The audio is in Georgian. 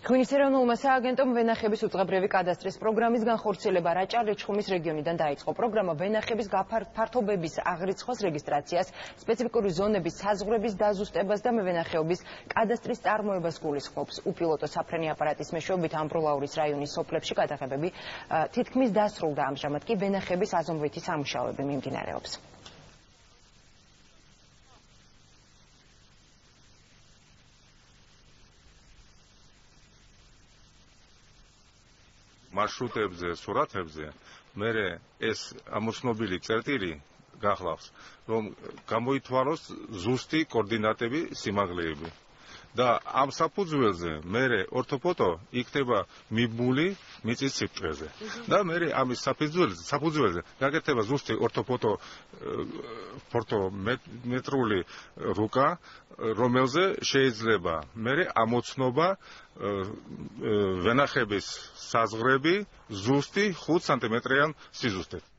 ღვინის ეროვნულმა სააგენტომ ვენახების უწყებრივი კადასტრის პროგრამის განხორციელება რაჭა-ლეჩხუმის რეგიონიდან დაიწყო. პროგრამა ვენახების ფართობების აღრიცხვის რეგისტრაციას, სპეციფიკური ზონების საზღვრების დაზუსტებას და მევენახეობის კადასტრის წარმოებას გულისხმობს. უპილოტო საფრენი აპარატის მეშვეობით ამბროლაურის რაიონის სოფლებში გადაღებები თითქმის დასრულდა, ამჟამად კი ვენახების აზომვითი სამუშაოები მიმდინარეობს. მარშრუტებზე, სურათებზე მე ეს ამოცნობილი წერტილი გახლავს, რომ გამოითვალოს ზუსტი კოორდინატები, სიმაღლეები. და ამ საფუძველზე მე ორთოფოტო იქნება მიბმული მიწის სიბრტყეზე. და მე ამის საფუძველზე გაკეთება ზუსტი ორთოფოტომეტრული რუკა, რომელზე შეიძლება მე ამოცნობა ვენახების საზღვრები ზუსტი 5 სანტიმეტრიან სიზუსტეთ.